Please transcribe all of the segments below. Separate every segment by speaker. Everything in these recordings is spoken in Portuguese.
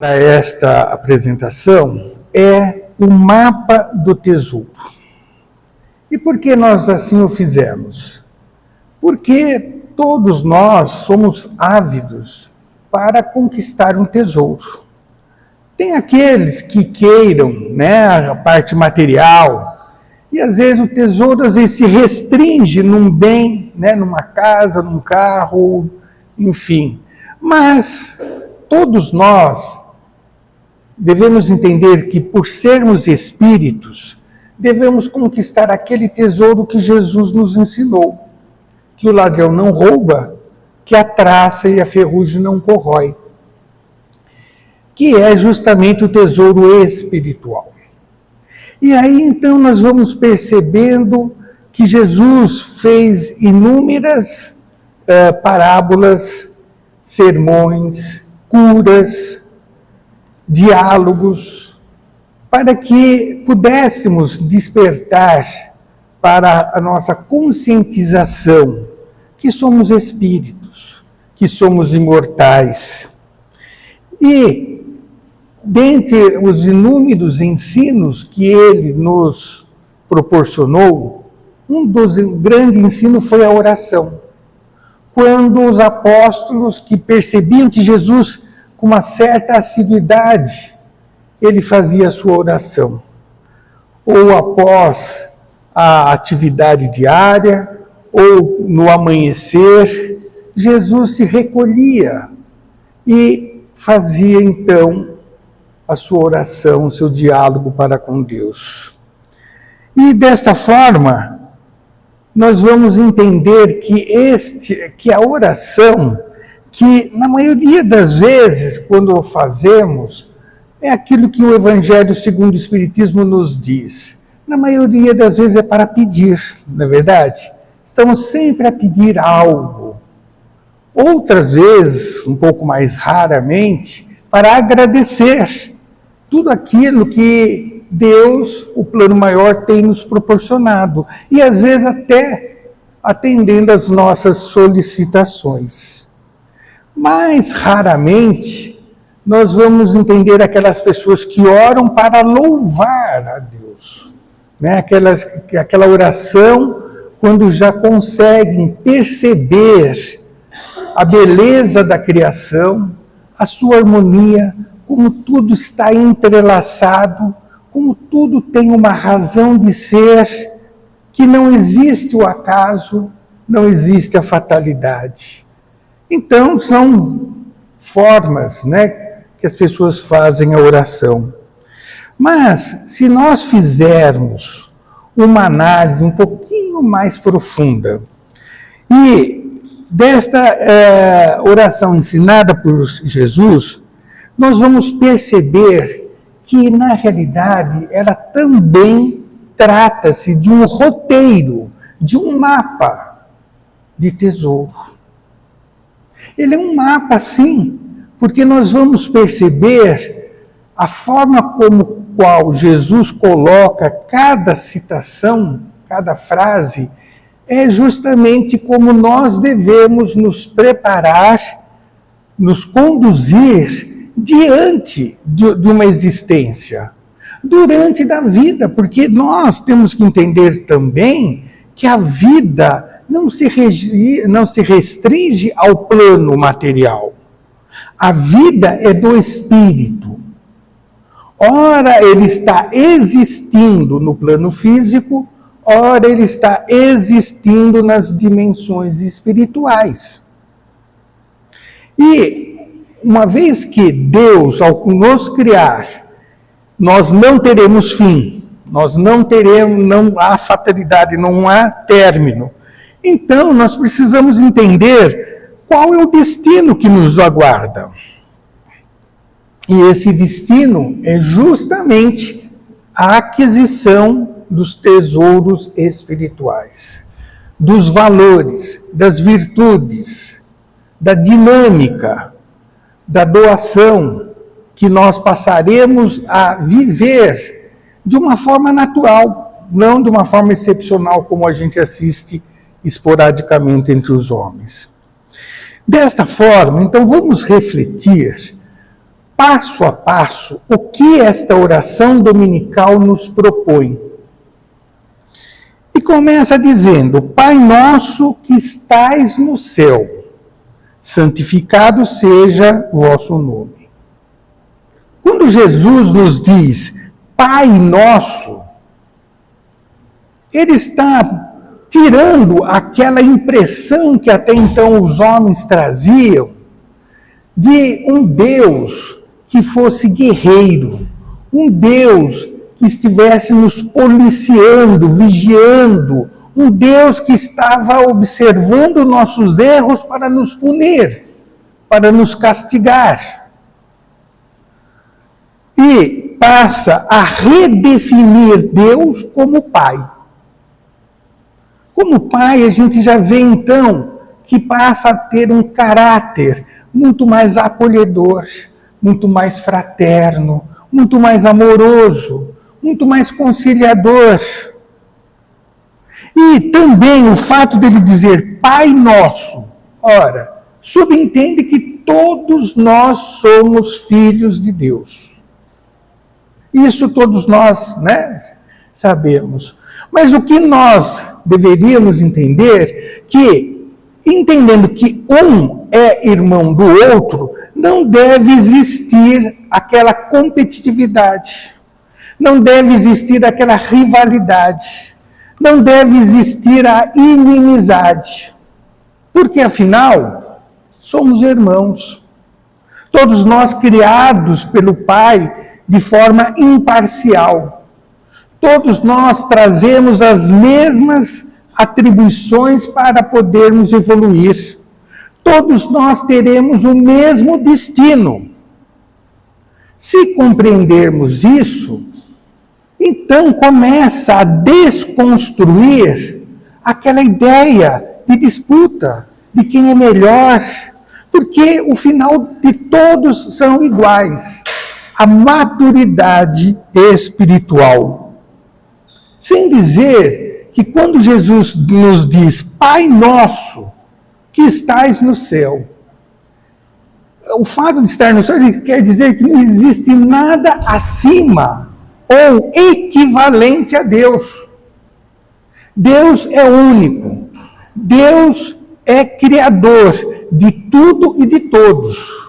Speaker 1: Para esta apresentação é o mapa do tesouro. E por que nós assim o fizemos? Porque todos nós somos ávidos para conquistar um tesouro. Tem aqueles que queiram, a parte material, e às vezes o tesouro se restringe num bem, numa casa, num carro, enfim. Mas todos nós devemos entender que, por sermos espíritos, devemos conquistar aquele tesouro que Jesus nos ensinou, que o ladrão não rouba, que a traça e a ferrugem não corrói, que é justamente o tesouro espiritual. E aí, então, nós vamos percebendo que Jesus fez inúmeras parábolas, sermões, curas, diálogos, para que pudéssemos despertar para a nossa conscientização que somos espíritos, que somos imortais. E, dentre os inúmeros ensinos que ele nos proporcionou, um dos grandes ensinos foi a oração. Quando os apóstolos que percebiam que Jesus, com uma certa assiduidade, ele fazia a sua oração. Ou após a atividade diária, ou no amanhecer, Jesus se recolhia e fazia então a sua oração, o seu diálogo para com Deus. E desta forma, nós vamos entender que a oração, que na maioria das vezes, quando fazemos, é aquilo que o Evangelho segundo o Espiritismo nos diz. Na maioria das vezes é para pedir, não é verdade? Estamos sempre a pedir algo. Outras vezes, um pouco mais raramente, para agradecer tudo aquilo que Deus, o plano maior, tem nos proporcionado. E às vezes até atendendo às nossas solicitações. Mais raramente, nós vamos entender aquelas pessoas que oram para louvar a Deus. Aquela oração, quando já conseguem perceber a beleza da criação, a sua harmonia, como tudo está entrelaçado, como tudo tem uma razão de ser, que não existe o acaso, não existe a fatalidade. Então, são formas, que as pessoas fazem a oração. Mas, se nós fizermos uma análise um pouquinho mais profunda, e desta oração ensinada por Jesus, nós vamos perceber que, na realidade, ela também trata-se de um roteiro, de um mapa de tesouro. Ele é um mapa, sim, porque nós vamos perceber a forma como qual Jesus coloca cada citação, cada frase, é justamente como nós devemos nos preparar, nos conduzir diante de uma existência, durante da vida, porque nós temos que entender também que a vida não se restringe ao plano material. A vida é do espírito. Ora, ele está existindo no plano físico, ora, ele está existindo nas dimensões espirituais. E, uma vez que Deus, ao nos criar, nós não teremos fim, nós não há fatalidade, não há término. Então, nós precisamos entender qual é o destino que nos aguarda. E esse destino é justamente a aquisição dos tesouros espirituais, dos valores, das virtudes, da dinâmica, da doação, que nós passaremos a viver de uma forma natural, não de uma forma excepcional como a gente assiste esporadicamente entre os homens. Desta forma, então, vamos refletir passo a passo, o que esta oração dominical nos propõe. E começa dizendo: Pai nosso que estais no céu, santificado seja vosso nome. Quando Jesus nos diz Pai nosso, ele está tirando aquela impressão que até então os homens traziam de um Deus que fosse guerreiro, um Deus que estivesse nos policiando, vigiando, um Deus que estava observando nossos erros para nos punir, para nos castigar. E passa a redefinir Deus como Pai. Como Pai, a gente já vê então que passa a ter um caráter muito mais acolhedor, muito mais fraterno, muito mais amoroso, muito mais conciliador. E também o fato dele dizer Pai Nosso, ora, subentende que todos nós somos filhos de Deus. Isso todos nós, sabemos. Mas o que nós deveríamos entender, que entendendo que um é irmão do outro, não deve existir aquela competitividade, não deve existir aquela rivalidade, não deve existir a inimizade, porque afinal somos irmãos, todos nós criados pelo Pai de forma imparcial, todos nós trazemos as mesmas atribuições para podermos evoluir. Todos nós teremos o mesmo destino. Se compreendermos isso, então começa a desconstruir aquela ideia de disputa, de quem é melhor, porque o final de todos são iguais. A maturidade espiritual. Sem dizer que quando Jesus nos diz Pai Nosso, que estais no céu, o fato de estar no céu quer dizer que não existe nada acima ou equivalente a Deus. Deus é único. Deus é criador de tudo e de todos.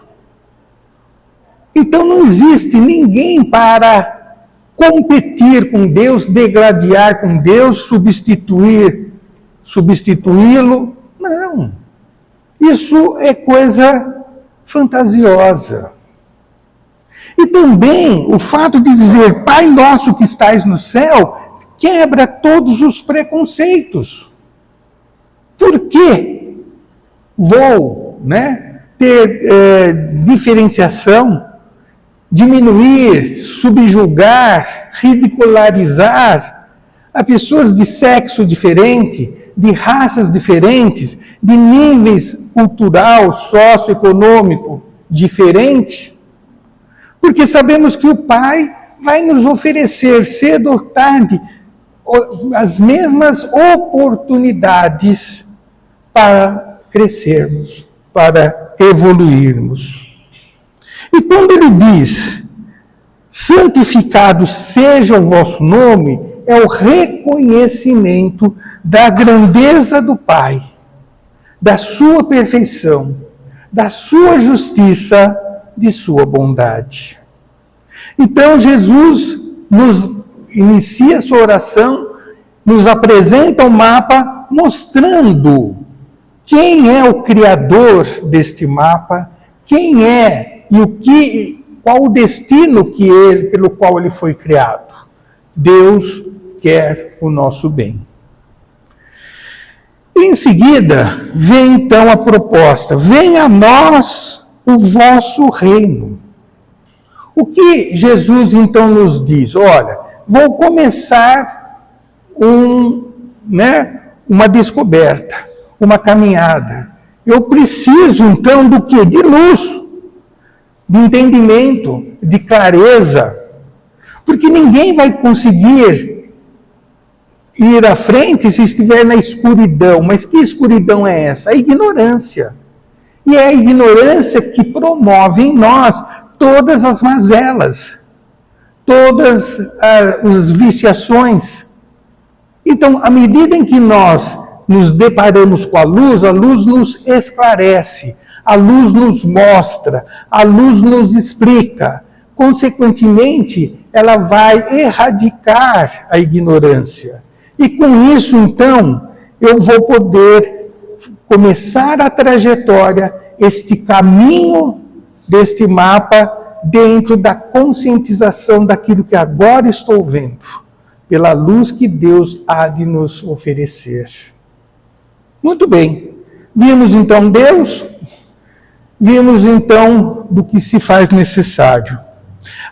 Speaker 1: Então não existe ninguém para competir com Deus, degladiar com Deus, substituí-lo. Não. Isso é coisa fantasiosa. E também o fato de dizer Pai Nosso que estais no céu quebra todos os preconceitos. Por que vou ter diferenciação, diminuir, subjugar, ridicularizar a pessoas de sexo diferente, de raças diferentes, de níveis cultural, socioeconômico diferente? Porque sabemos que o Pai vai nos oferecer cedo ou tarde as mesmas oportunidades para crescermos, para evoluirmos. E quando ele diz, santificado seja o vosso nome, é o reconhecimento da grandeza do Pai, da sua perfeição, da sua justiça, de sua bondade. Então Jesus nos inicia a sua oração, nos apresenta o mapa, mostrando quem é o criador deste mapa, quem é e qual o destino pelo qual ele foi criado. Deus quer o nosso bem. Em seguida, vem então a proposta: venha a nós o vosso reino. O que Jesus então nos diz? Olha, vou começar uma descoberta, uma caminhada. Eu preciso então do quê? De luz, de entendimento, de clareza. Porque ninguém vai conseguir ir à frente se estiver na escuridão. Mas que escuridão é essa? A ignorância. E é a ignorância que promove em nós todas as mazelas, todas as viciações. Então, à medida em que nós nos deparamos com a luz nos esclarece, a luz nos mostra, a luz nos explica. Consequentemente, ela vai erradicar a ignorância. E com isso, então, eu vou poder começar a trajetória, este caminho deste mapa dentro da conscientização daquilo que agora estou vendo, pela luz que Deus há de nos oferecer. Muito bem. Vimos então Deus, vimos então do que se faz necessário.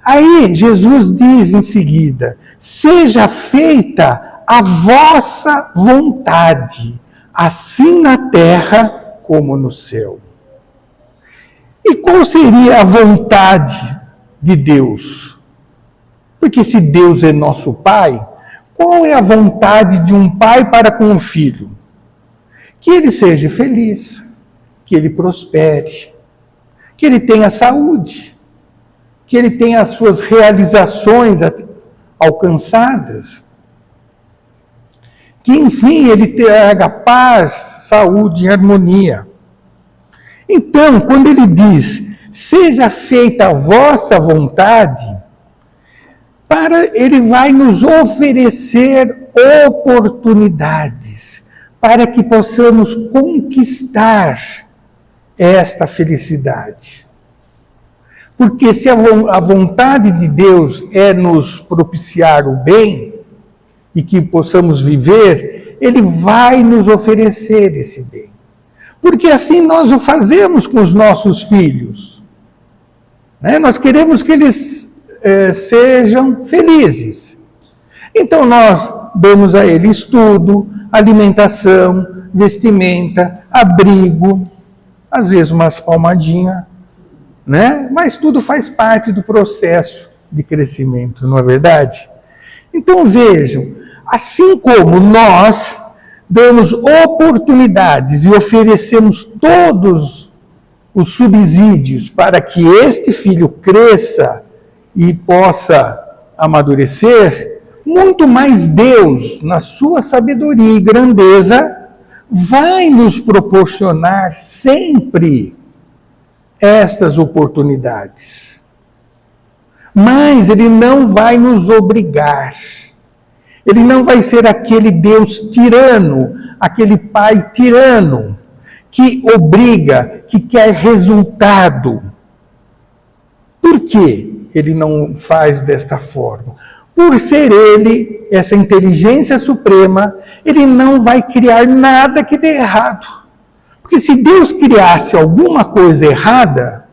Speaker 1: Aí Jesus diz em seguida: seja feita a vossa vontade, assim na terra como no céu. E qual seria a vontade de Deus? Porque se Deus é nosso Pai, qual é a vontade de um pai para com o filho? Que ele seja feliz, que ele prospere, que ele tenha saúde, que ele tenha as suas realizações alcançadas, que, enfim, ele traga paz, saúde e harmonia. Então, quando ele diz, seja feita a vossa vontade, ele vai nos oferecer oportunidades para que possamos conquistar esta felicidade. Porque se a vontade de Deus é nos propiciar o bem e que possamos viver, Ele vai nos oferecer esse bem. Porque assim nós o fazemos com os nossos filhos. Nós queremos que eles sejam felizes. Então nós damos a ele estudo, alimentação, vestimenta, abrigo, às vezes umas palmadinhas, mas tudo faz parte do processo de crescimento, não é verdade? Então vejam, assim como nós damos oportunidades e oferecemos todos os subsídios para que este filho cresça e possa amadurecer, muito mais Deus, na sua sabedoria e grandeza, vai nos proporcionar sempre estas oportunidades. Mas Ele não vai nos obrigar. Ele não vai ser aquele Deus tirano, aquele Pai tirano, que obriga, que quer resultado. Por quê? Ele não faz desta forma. Por ser Ele, essa inteligência suprema, Ele não vai criar nada que dê errado. Porque se Deus criasse alguma coisa errada,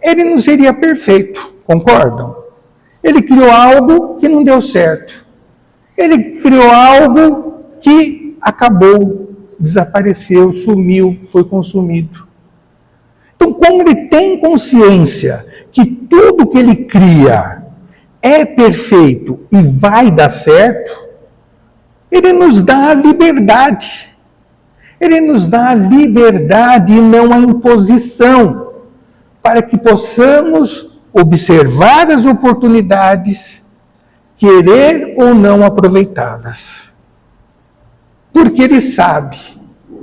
Speaker 1: Ele não seria perfeito, concordam? Ele criou algo que não deu certo. Ele criou algo que acabou, desapareceu, sumiu, foi consumido. Então, como Ele tem consciência que tudo que Ele cria é perfeito e vai dar certo, Ele nos dá a liberdade. Ele nos dá a liberdade e não a imposição, para que possamos observar as oportunidades, querer ou não aproveitá-las. Porque Ele sabe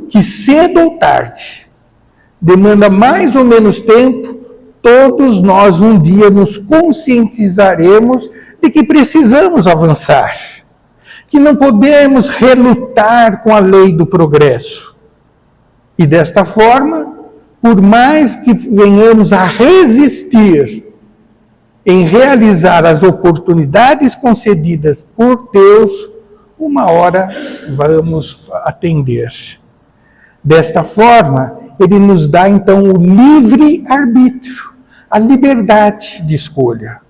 Speaker 1: que cedo ou tarde, demanda mais ou menos tempo, todos nós um dia nos conscientizaremos de que precisamos avançar, que não podemos relutar com a lei do progresso. E desta forma, por mais que venhamos a resistir em realizar as oportunidades concedidas por Deus, uma hora vamos atender. Desta forma, Ele nos dá então o livre-arbítrio, a liberdade de escolha.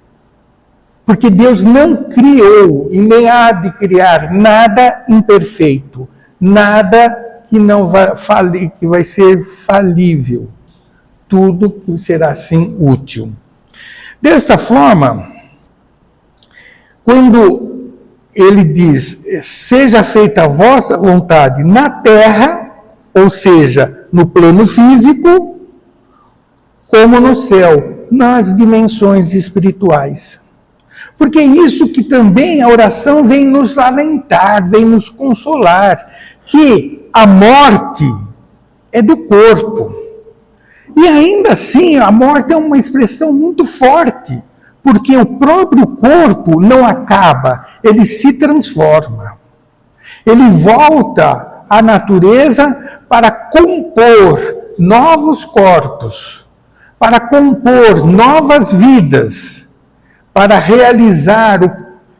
Speaker 1: Porque Deus não criou e nem há de criar nada imperfeito, nada que não vai falir, que vai ser falível. Tudo que será assim útil. Desta forma, quando Ele diz, seja feita a vossa vontade na terra, ou seja, no plano físico, como no céu. nas dimensões espirituais. Porque é isso que também a oração vem nos alentar, vem nos consolar, que a morte é do corpo. E ainda assim, a morte é uma expressão muito forte, porque o próprio corpo não acaba, ele se transforma. Ele volta à natureza para compor novos corpos, para compor novas vidas, para realizar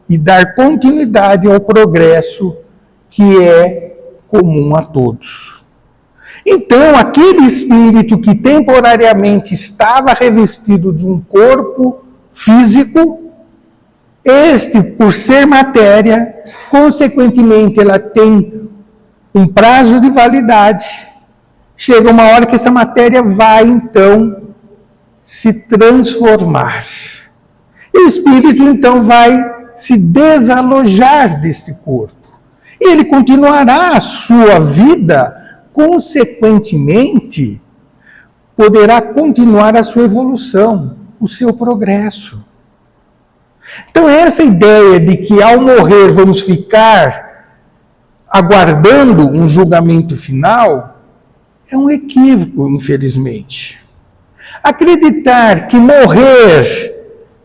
Speaker 1: e dar continuidade ao progresso que é comum a todos. Então, aquele espírito que temporariamente estava revestido de um corpo físico, este, por ser matéria, consequentemente, ela tem um prazo de validade. Chega uma hora que essa matéria vai, então, se transformar. E o espírito, então, vai se desalojar desse corpo. E ele continuará a sua vida, consequentemente, poderá continuar a sua evolução, o seu progresso. Então, essa ideia de que ao morrer vamos ficar aguardando um julgamento final é um equívoco, infelizmente. Acreditar que morrer,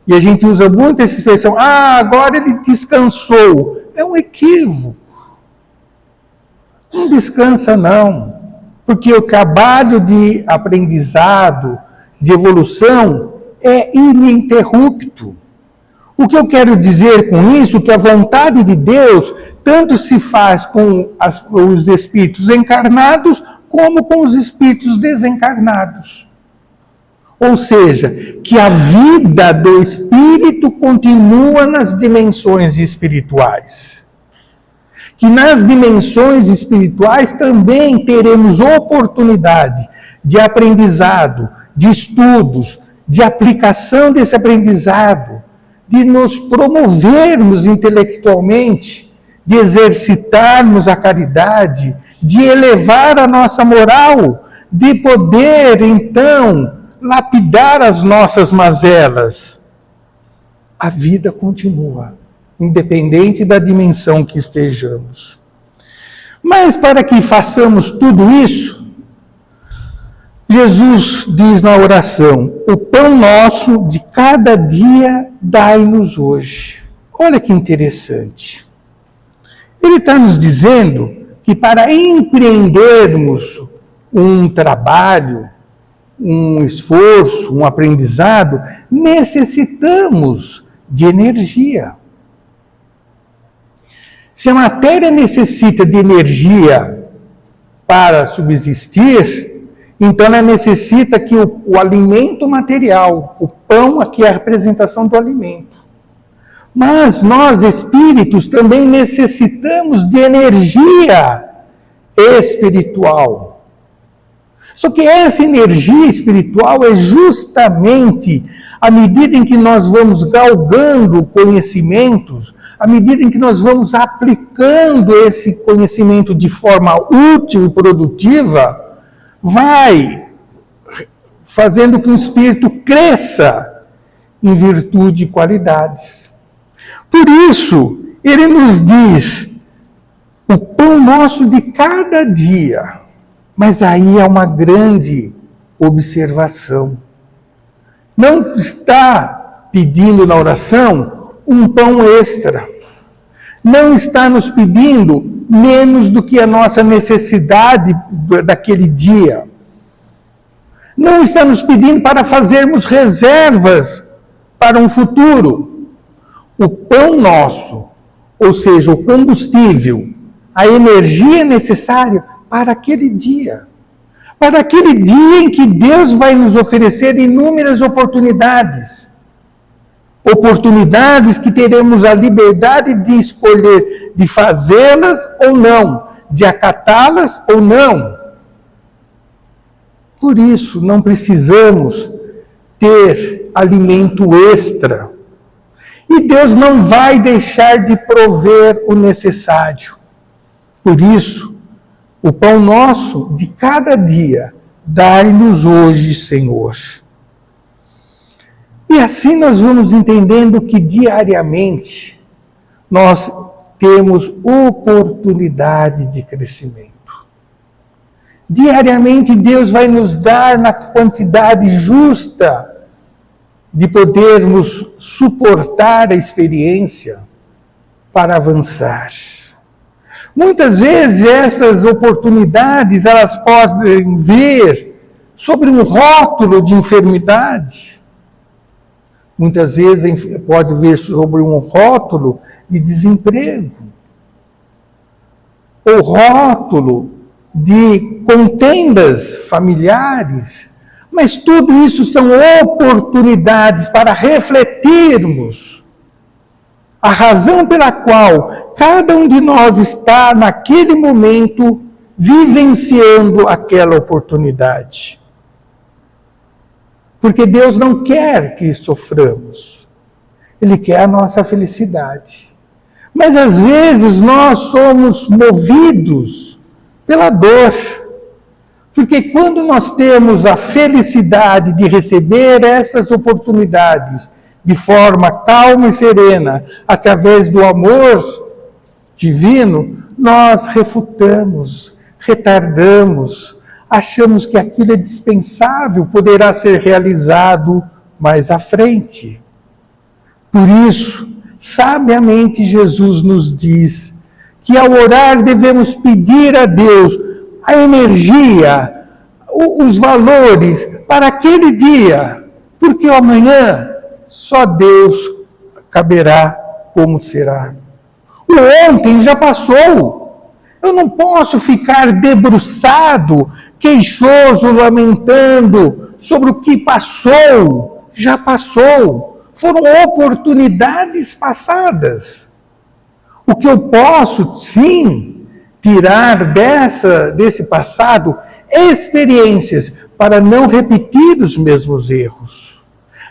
Speaker 1: e a gente usa muito essa expressão, agora ele descansou, é um equívoco. Não descansa não, porque o trabalho de aprendizado, de evolução, é ininterrupto. O que eu quero dizer com isso, que a vontade de Deus tanto se faz com os espíritos encarnados, como com os espíritos desencarnados. Ou seja, que a vida do espírito continua nas dimensões espirituais. Que nas dimensões espirituais também teremos oportunidade de aprendizado, de estudos, de aplicação desse aprendizado, de nos promovermos intelectualmente, de exercitarmos a caridade, de elevar a nossa moral, de poder, então, lapidar as nossas mazelas. A vida continua, independente da dimensão que estejamos. Mas para que façamos tudo isso, Jesus diz na oração: o pão nosso de cada dia dai-nos hoje. Olha que interessante. Ele está nos dizendo que para empreendermos um trabalho, um esforço, um aprendizado, necessitamos de energia. Se a matéria necessita de energia para subsistir, então ela necessita que o alimento material, o pão aqui é a representação do alimento. Mas nós, espíritos, também necessitamos de energia espiritual. Só que essa energia espiritual é justamente à medida em que nós vamos galgando conhecimentos, à medida em que nós vamos aplicando esse conhecimento de forma útil e produtiva, vai fazendo que o espírito cresça em virtude e qualidades. Por isso, ele nos diz o pão nosso de cada dia. Mas aí é uma grande observação. Não está pedindo na oração um pão extra. Não está nos pedindo menos do que a nossa necessidade daquele dia. Não está nos pedindo para fazermos reservas para um futuro. O pão nosso, ou seja, o combustível, a energia necessária para aquele dia. Para aquele dia em que Deus vai nos oferecer inúmeras oportunidades. Oportunidades que teremos a liberdade de escolher, de fazê-las ou não, de acatá-las ou não. Por isso, não precisamos ter alimento extra. E Deus não vai deixar de prover o necessário. Por isso, o pão nosso de cada dia, dai-nos hoje, Senhor. E assim nós vamos entendendo que diariamente nós temos oportunidade de crescimento. Diariamente Deus vai nos dar na quantidade justa de podermos suportar a experiência para avançar. Muitas vezes essas oportunidades elas podem vir sobre um rótulo de enfermidade. Muitas vezes pode vir sobre um rótulo de desemprego. Ou rótulo de contendas familiares. Mas tudo isso são oportunidades para refletirmos a razão pela qual cada um de nós está naquele momento vivenciando aquela oportunidade. Porque Deus não quer que soframos. Ele quer a nossa felicidade. Mas às vezes nós somos movidos pela dor. Porque quando nós temos a felicidade de receber essas oportunidades de forma calma e serena, através do amor divino, nós refutamos, retardamos, achamos que aquilo é dispensável, poderá ser realizado mais à frente. Por isso, sabiamente Jesus nos diz que ao orar devemos pedir a Deus a energia, os valores para aquele dia, porque o amanhã só Deus caberá como será. O ontem já passou. Eu não posso ficar debruçado, queixoso, lamentando sobre o que passou. Já passou. Foram oportunidades passadas. O que eu posso, sim, tirar desse passado experiências para não repetir os mesmos erros.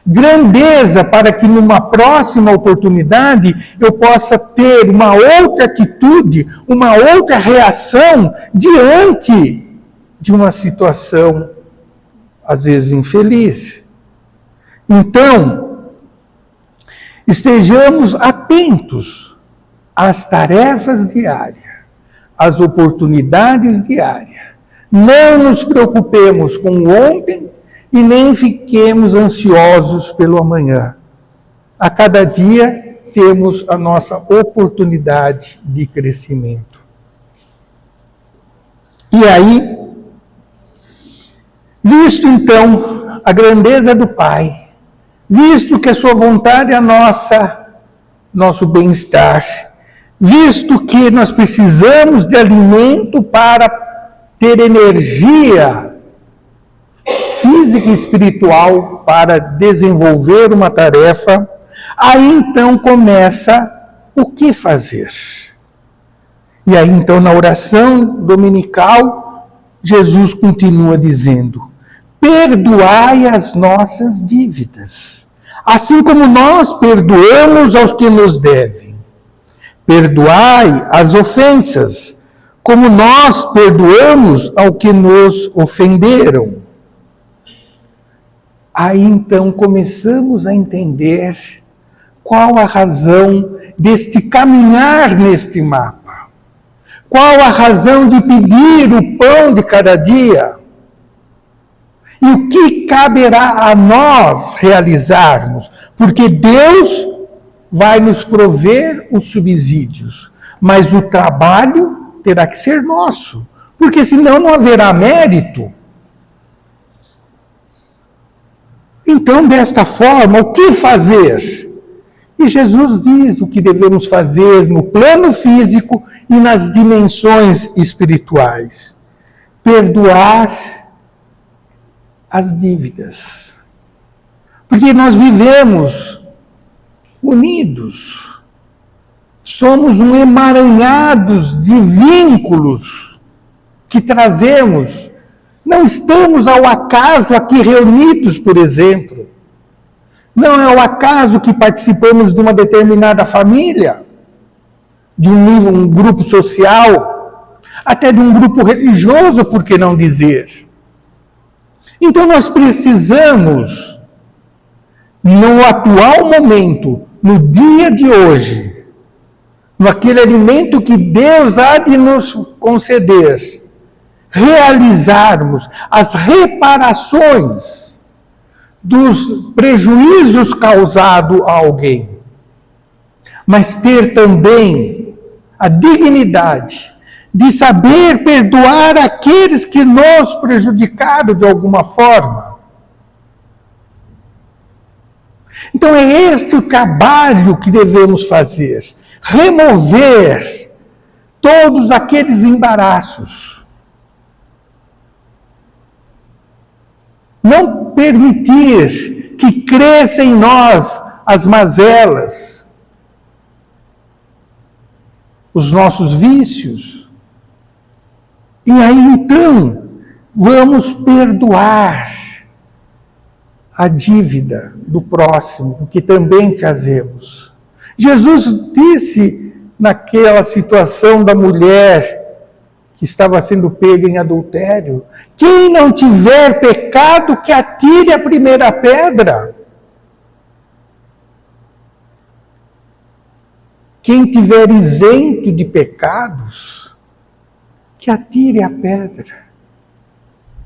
Speaker 1: Grandeza para que numa próxima oportunidade eu possa ter uma outra atitude, uma outra reação diante de uma situação, às vezes, infeliz. Então, estejamos atentos às tarefas diárias, às oportunidades diárias. Não nos preocupemos com o ontem e nem fiquemos ansiosos pelo amanhã. A cada dia temos a nossa oportunidade de crescimento. E aí, visto então a grandeza do Pai, visto que a sua vontade é nosso bem-estar, visto que nós precisamos de alimento para ter energia física e espiritual para desenvolver uma tarefa, aí então começa o que fazer. E aí então na oração dominical, Jesus continua dizendo: perdoai as nossas dívidas, assim como nós perdoamos aos que nos devem. Perdoai as ofensas, como nós perdoamos ao que nos ofenderam. Aí então começamos a entender qual a razão deste caminhar neste mapa. Qual a razão de pedir o pão de cada dia? E o que caberá a nós realizarmos? Porque Deus vai nos prover os subsídios, mas o trabalho terá que ser nosso, porque senão não haverá mérito. Então, desta forma, o que fazer? E Jesus diz o que devemos fazer no plano físico e nas dimensões espirituais. Perdoar as dívidas. Porque nós vivemos unidos. Somos um emaranhados de vínculos que trazemos. Não estamos ao acaso aqui reunidos, por exemplo. Não é ao acaso que participamos de uma determinada família, de um grupo social, até de um grupo religioso, por que não dizer? Então nós precisamos no atual momento, no dia de hoje, naquele alimento que Deus há de nos conceder, realizarmos as reparações dos prejuízos causados a alguém, mas ter também a dignidade de saber perdoar aqueles que nos prejudicaram de alguma forma. Então é este o trabalho que devemos fazer, remover todos aqueles embaraços. Não permitir que cresça em nós as mazelas, os nossos vícios. E aí então, vamos perdoar a dívida do próximo, que também fazemos. Jesus disse naquela situação da mulher que estava sendo pega em adultério: quem não tiver pecado, que atire a primeira pedra. Quem tiver isento de pecados, que atire a pedra.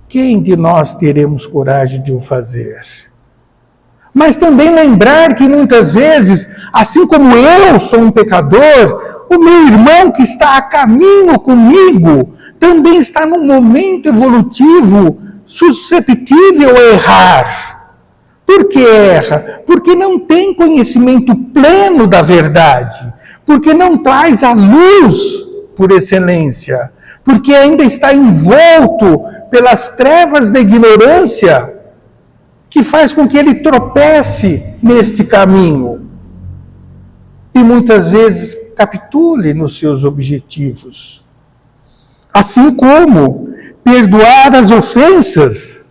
Speaker 1: Quem de nós teremos coragem de o fazer? Mas também lembrar que muitas vezes, assim como eu sou um pecador, o meu irmão que está a caminho comigo também está num momento evolutivo susceptível a errar. Por que erra? Porque não tem conhecimento pleno da verdade, porque não traz a luz por excelência, porque ainda está envolto pelas trevas da ignorância, que faz com que ele tropece neste caminho e muitas vezes capitule nos seus objetivos. Assim como perdoar as ofensas.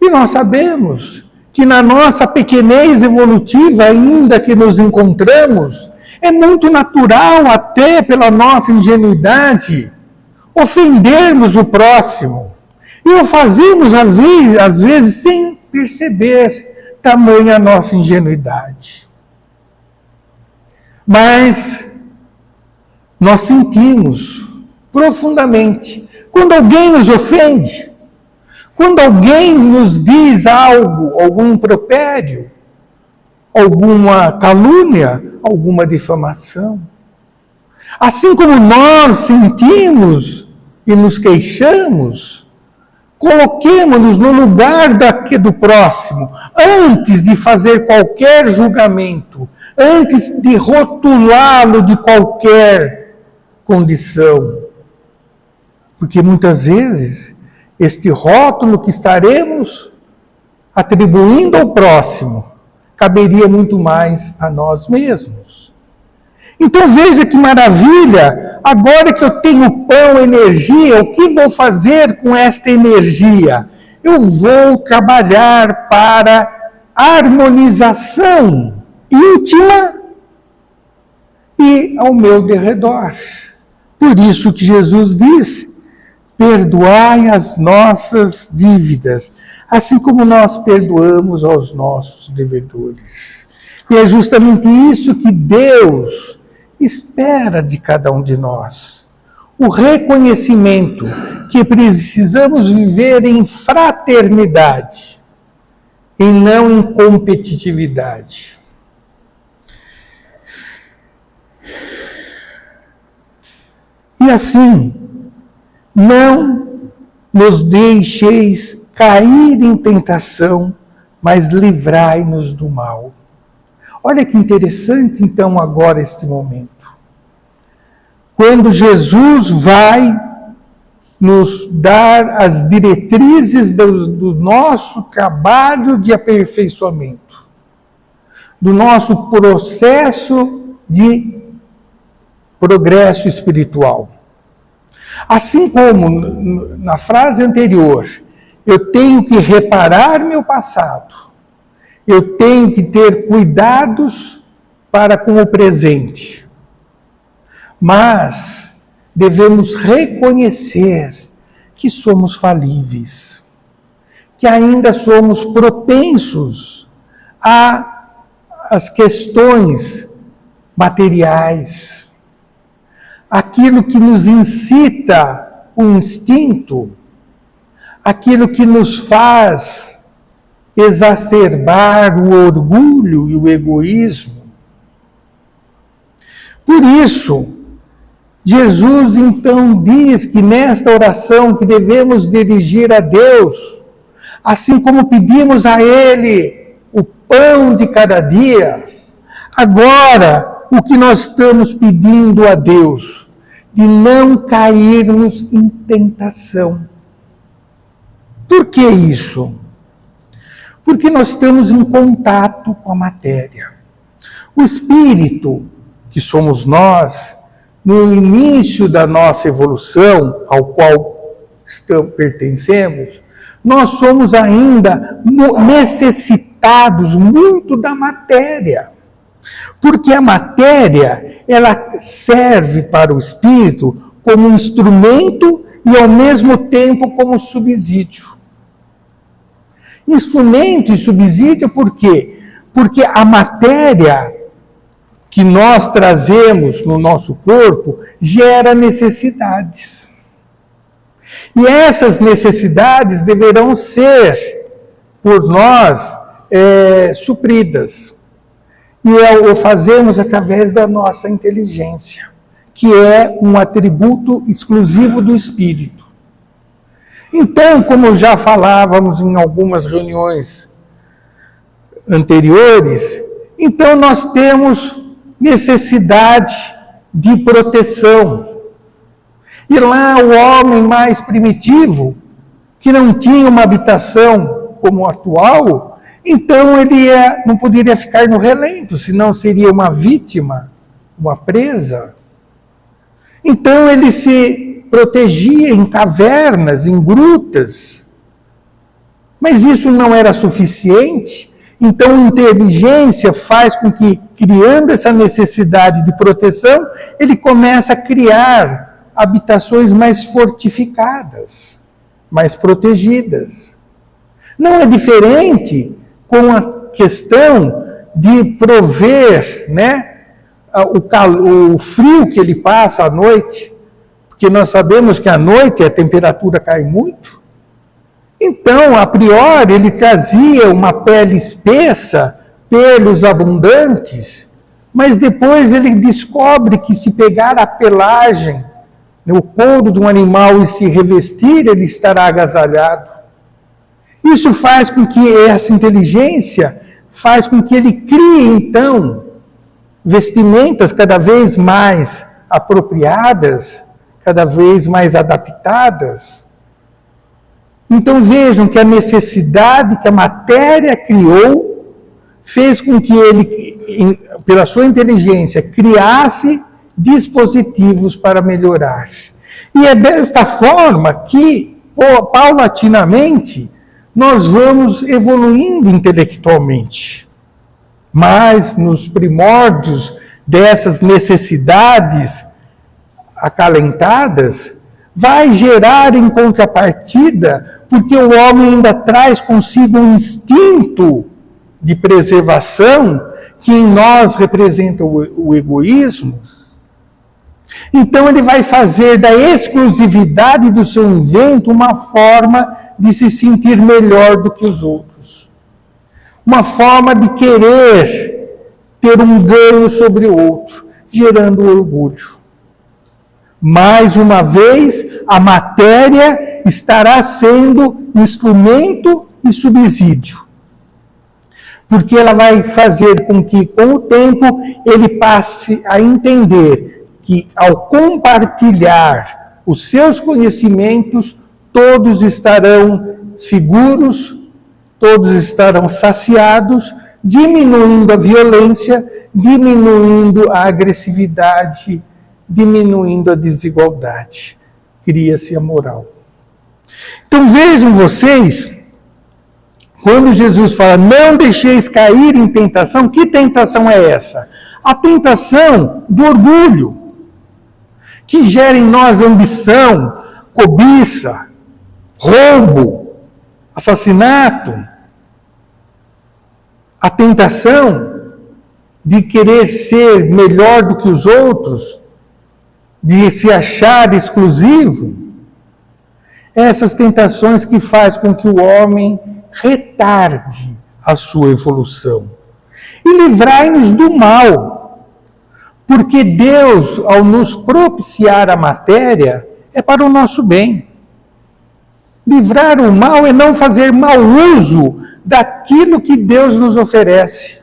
Speaker 1: E nós sabemos que na nossa pequenez evolutiva ainda que nos encontramos, é muito natural, até pela nossa ingenuidade, ofendermos o próximo. E o fazemos, às vezes, sem perceber tamanha a nossa ingenuidade. Mas nós sentimos profundamente quando alguém nos ofende, quando alguém nos diz algo, algum impropério, alguma calúnia, alguma difamação. Assim como nós sentimos e nos queixamos, coloquemo-nos no lugar do próximo, antes de fazer qualquer julgamento, antes de rotulá-lo de qualquer condição. Porque muitas vezes, este rótulo que estaremos atribuindo ao próximo, caberia muito mais a nós mesmos. Então veja que maravilha, agora que eu tenho pão, energia, o que vou fazer com esta energia? Eu vou trabalhar para harmonização íntima e ao meu derredor. Por isso que Jesus disse: perdoai as nossas dívidas, assim como nós perdoamos aos nossos devedores. E é justamente isso que Deus espera de cada um de nós. O reconhecimento que precisamos viver em fraternidade e não em competitividade. E assim, não nos deixeis cair em tentação, mas livrai-nos do mal. Olha que interessante, então, agora este momento. Quando Jesus vai nos dar as diretrizes do nosso trabalho de aperfeiçoamento, do nosso processo de progresso espiritual. Assim como na frase anterior, eu tenho que reparar meu passado, eu tenho que ter cuidados para com o presente. Mas devemos reconhecer que somos falíveis, que ainda somos propensos às questões materiais, aquilo que nos incita o instinto, aquilo que nos faz exacerbar o orgulho e o egoísmo. Por isso, Jesus então diz que nesta oração que devemos dirigir a Deus, assim como pedimos a Ele o pão de cada dia, agora o que nós estamos pedindo a Deus, de não cairmos em tentação. Por que isso? Porque nós estamos em contato com a matéria. O espírito, que somos nós, no início da nossa evolução, ao qual pertencemos, nós somos ainda necessitados muito da matéria. Porque a matéria, ela serve para o espírito como instrumento e ao mesmo tempo como subsídio. Instrumento e subsídio por quê? Porque a matéria que nós trazemos no nosso corpo gera necessidades. E essas necessidades deverão ser, por nós, supridas. E o fazemos através da nossa inteligência, que é um atributo exclusivo do espírito. Então, como já falávamos em algumas reuniões anteriores, então nós temos necessidade de proteção. E lá o homem mais primitivo, que não tinha uma habitação como o atual, então ele não poderia ficar no relento, senão seria uma vítima, uma presa. Então ele se protegia em cavernas, em grutas. Mas isso não era suficiente. Então a inteligência faz com que, criando essa necessidade de proteção, ele começa a criar habitações mais fortificadas, mais protegidas. Não é diferente com a questão de prover, o frio que ele passa à noite, porque nós sabemos que à noite a temperatura cai muito. Então, a priori, ele trazia uma pele espessa, pelos abundantes, mas depois ele descobre que se pegar a pelagem, o couro de um animal e se revestir, ele estará agasalhado. Isso faz com que essa inteligência, faz com que ele crie, então, vestimentas cada vez mais apropriadas, cada vez mais adaptadas. Então vejam que a necessidade que a matéria criou fez com que ele, pela sua inteligência, criasse dispositivos para melhorar. E é desta forma que, paulatinamente, nós vamos evoluindo intelectualmente. Mas nos primórdios dessas necessidades acalentadas, vai gerar em contrapartida, porque o homem ainda traz consigo um instinto de preservação que em nós representa o egoísmo. Então ele vai fazer da exclusividade do seu invento uma forma de se sentir melhor do que os outros. Uma forma de querer ter um ganho sobre o outro, gerando orgulho. Mais uma vez, a matéria estará sendo instrumento e subsídio. Porque ela vai fazer com que, com o tempo, ele passe a entender que, ao compartilhar os seus conhecimentos, todos estarão seguros, todos estarão saciados, diminuindo a violência, diminuindo a agressividade, diminuindo a desigualdade. Cria-se a moral. Então vejam vocês, quando Jesus fala, não deixeis cair em tentação, que tentação é essa? A tentação do orgulho, que gera em nós ambição, cobiça, roubo, assassinato, a tentação de querer ser melhor do que os outros, de se achar exclusivo, essas tentações que faz com que o homem retarde a sua evolução. E livrai-nos do mal, porque Deus, ao nos propiciar a matéria, é para o nosso bem. Livrar o mal é não fazer mau uso daquilo que Deus nos oferece.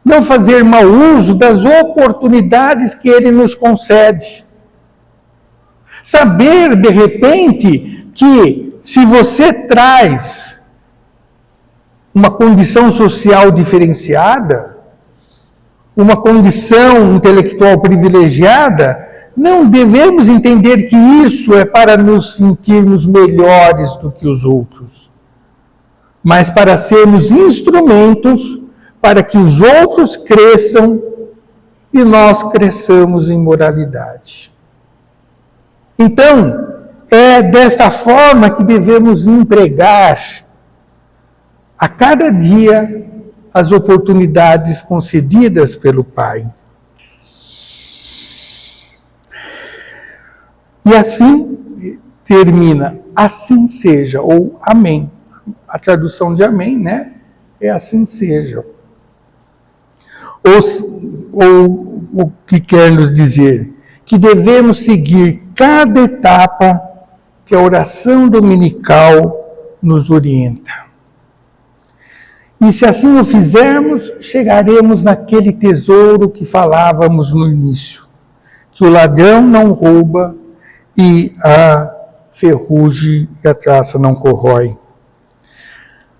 Speaker 1: Não fazer mau uso das oportunidades que Ele nos concede. Saber, de repente, que se você traz uma condição social diferenciada, uma condição intelectual privilegiada, não devemos entender que isso é para nos sentirmos melhores do que os outros, mas para sermos instrumentos para que os outros cresçam e nós cresçamos em moralidade. Então, é desta forma que devemos empregar a cada dia as oportunidades concedidas pelo Pai. E assim termina, assim seja, ou amém. A tradução de amém, né? É assim seja. Ou o que quer nos dizer? Que devemos seguir cada etapa que a oração dominical nos orienta. E se assim o fizermos, chegaremos naquele tesouro que falávamos no início, que o ladrão não rouba e a ferrugem e a traça não corrói.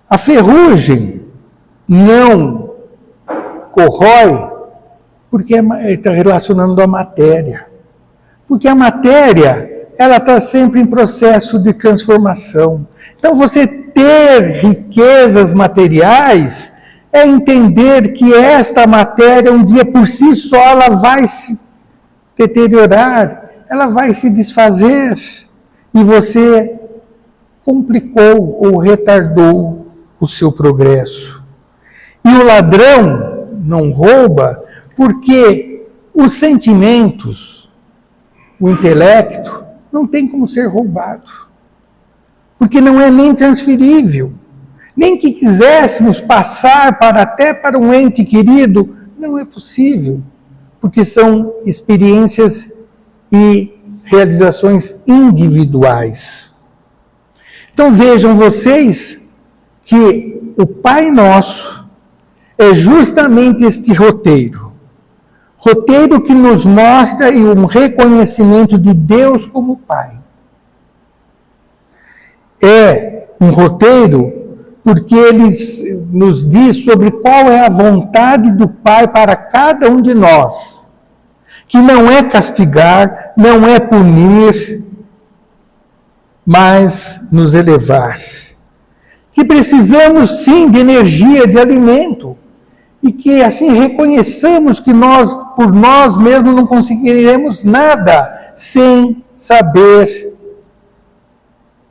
Speaker 1: A ferrugem não corrói porque está relacionando a matéria. Porque a matéria, ela está sempre em processo de transformação. Então, você ter riquezas materiais é entender que esta matéria, um dia por si só, ela vai se deteriorar, ela vai se desfazer. E você complicou ou retardou o seu progresso. E o ladrão não rouba porque os sentimentos, o intelecto, não tem como ser roubado. Porque não é nem transferível. Nem que quiséssemos passar até para um ente querido, não é possível. Porque são experiências e realizações individuais. Então vejam vocês que o Pai Nosso é justamente este roteiro. Roteiro que nos mostra um reconhecimento de Deus como Pai. É um roteiro porque ele nos diz sobre qual é a vontade do Pai para cada um de nós. Que não é castigar, não é punir, mas nos elevar. Que precisamos sim de energia, de alimento. E que assim reconheçamos que nós, por nós mesmos, não conseguiremos nada sem saber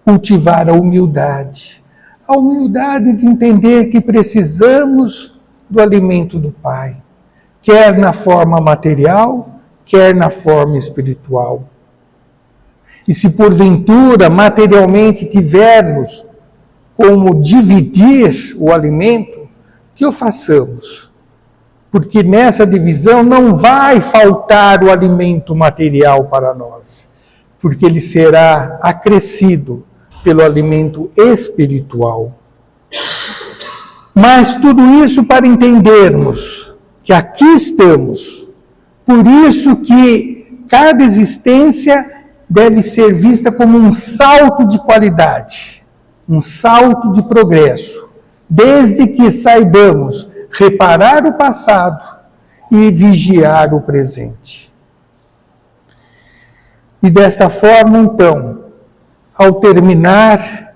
Speaker 1: cultivar a humildade. A humildade de entender que precisamos do alimento do Pai, quer na forma material, quer na forma espiritual. E se porventura materialmente tivermos como dividir o alimento, que o façamos. Porque nessa divisão não vai faltar o alimento material para nós, porque ele será acrescido pelo alimento espiritual. Mas tudo isso para entendermos que aqui estamos. Por isso que cada existência deve ser vista como um salto de qualidade, um salto de progresso, desde que saibamos reparar o passado e vigiar o presente. E desta forma, então, ao terminar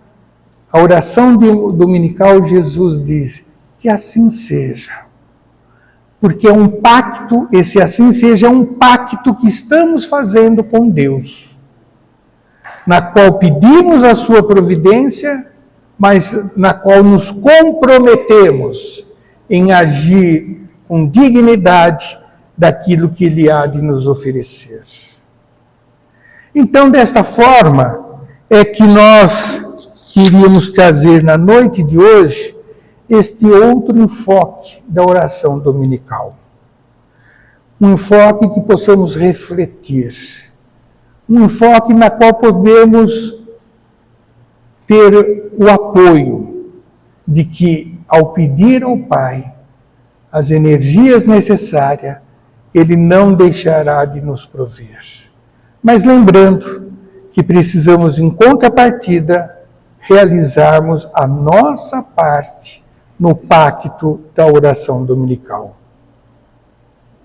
Speaker 1: a oração dominical, Jesus diz que assim seja. Porque é um pacto, esse assim seja um pacto que estamos fazendo com Deus, na qual pedimos a sua providência, mas na qual nos comprometemos em agir com dignidade daquilo que Ele há de nos oferecer. Então, desta forma, é que nós queríamos trazer na noite de hoje este outro enfoque da oração dominical. Um enfoque que possamos refletir. Um enfoque na qual podemos ter o apoio de que, ao pedir ao Pai as energias necessárias, Ele não deixará de nos prover. Mas lembrando que precisamos, em contrapartida, realizarmos a nossa parte no pacto da oração dominical.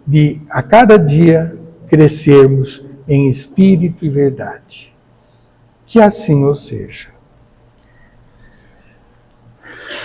Speaker 1: De, a cada dia, crescermos em espírito e verdade. Que assim o seja.